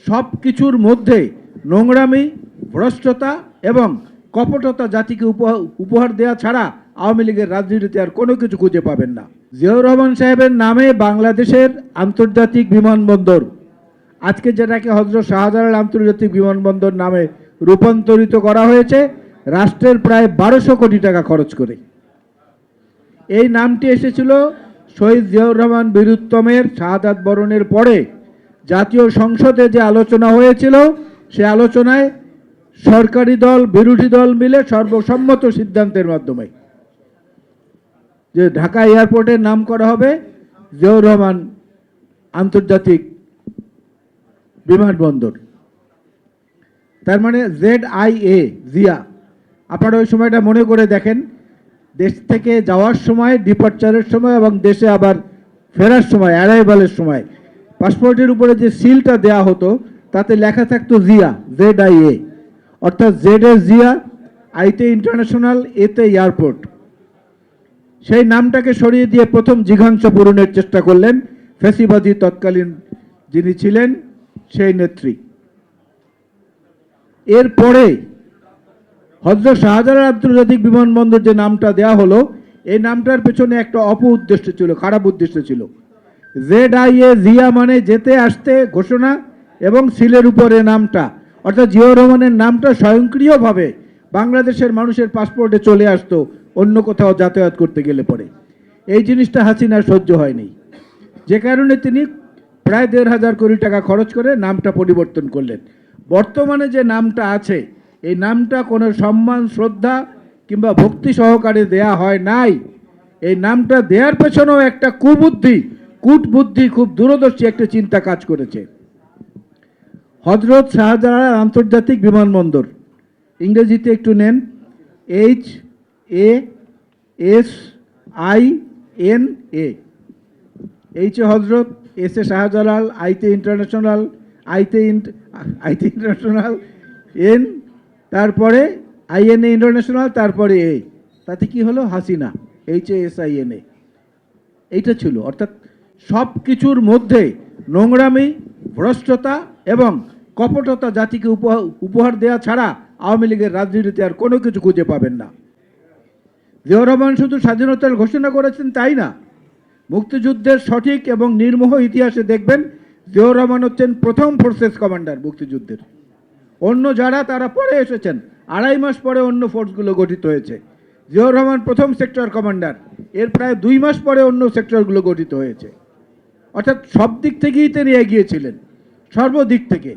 সব কিছুর মধ্যে নোংরামি, ভ্রষ্টতা এবং কপটতা জাতিকে উপহার দেওয়া ছাড়া আওয়ামী লীগের রাজনীতিতে আর কোনো কিছু খুঁজে পাবেন না। জিয়াউর রহমান সাহেবের নামে বাংলাদেশের আন্তর্জাতিক বিমানবন্দর, আজকে যেটাকে হযরত শাহজালাল আন্তর্জাতিক বিমানবন্দর নামে রূপান্তরিত করা হয়েছে রাষ্ট্রের প্রায় 1200 কোটি টাকা খরচ করে। এই নামটি এসেছিল শহীদ জিয়াউর রহমান বীরুত্তমের শাহাদাত বরণের পরে জাতীয় সংসদে যে আলোচনা হয়েছিল, সে আলোচনায় সরকারি দল বিরোধী দল মিলে সর্বসম্মত সিদ্ধান্তের মাধ্যমে যে ঢাকা এয়ারপোর্টের নাম করা হবে জিয়াউর রহমান আন্তর্জাতিক বিমানবন্দর। তার মানে ZIA, জিয়া। আপনারা ওই সময়টা মনে করে দেখেন, দেশ থেকে যাওয়ার সময়, ডিপার্চারের সময় এবং দেশে আবার ফেরার সময়, অ্যারাইভালের সময় পাসপোর্টের উপরে যে সিলটা দেয়া হতো তাতে লেখা থাকতো জিয়া, ZIA, অর্থাৎ জেড এ জিয়া, আইতে ইন্টারন্যাশনাল, এতে এয়ারপোর্ট। সেই নামটাকে সরিয়ে দিয়ে প্রথম জিঘাংসা পূরণের চেষ্টা করলেন ফ্যাসিবাদী তৎকালীন যিনি ছিলেন সেই নেত্রী। এরপরে হযরত শাহজালাল আন্তর্জাতিক বিমানবন্দর যে নামটা দেয়া হলো, এই নামটার পেছনে একটা উদ্দেশ্য ছিল, খারাপ উদ্দেশ্য ছিল। ZIA, জিয়া মানে যেতে আসতে ঘোষণা, এবং সিলের উপরে নামটা, অর্থাৎ জিয়াউর রহমানের নামটা স্বয়ংক্রিয়ভাবে বাংলাদেশের মানুষের পাসপোর্টে চলে আসতো অন্য কোথাও যাতায়াত করতে গেলে পরে। এই জিনিসটা হাসিনার সহ্য হয়নি, যে কারণে তিনি প্রায় 1,500 কোটি টাকা খরচ করে নামটা পরিবর্তন করলেন। বর্তমানে যে নামটা আছে, এই নামটা কোনো সম্মান, শ্রদ্ধা কিংবা ভক্তি সহকারে দেয়া হয় নাই। এই নামটা দেওয়ার পেছনেও একটা কূটবুদ্ধি, খুব দূরদর্শী একটা চিন্তা কাজ করেছে। হযরত শাহজালাল আন্তর্জাতিক বিমানবন্দর, ইংরেজিতে একটু নেন, HASINA। এইচে হযরত, এসে শাহজালাল, আইতে ইন্টারন্যাশনাল, আইতে ইন্টারন্যাশনাল, এন, তারপরে INA ইন্টারন্যাশনাল, তারপরে এ, তাতে কি হলো? হাসিনা, HASINA। এইটা ছিল, অর্থাৎ সব কিছুর মধ্যে নোংরামি, ভ্রষ্টতা এবং কপটতা জাতিকে উপহার দেওয়া ছাড়া আওয়ামী লীগের রাজনীতিতে আর কোনো কিছু খুঁজে পাবেন না। জিয়াউর রহমান শুধু স্বাধীনতার ঘোষণা করেছেন তাই না, মুক্তিযুদ্ধের সঠিক এবং নির্মোহ ইতিহাসে দেখবেন জিয়াউর রহমান হচ্ছেন প্রথম ফোর্সেস কমান্ডার মুক্তিযুদ্ধের। অন্য যারা তারা পরে এসেছেন, 2.5 মাস পরে অন্য ফোর্সগুলো গঠিত হয়েছে। জিয়াউর রহমান প্রথম সেক্টর কমান্ডার, এর প্রায় 2 মাস পরে অন্য সেক্টরগুলো গঠিত হয়েছে। অর্থাৎ সব দিক থেকেই তিনি এগিয়েছিলেন, সর্বদিক থেকে।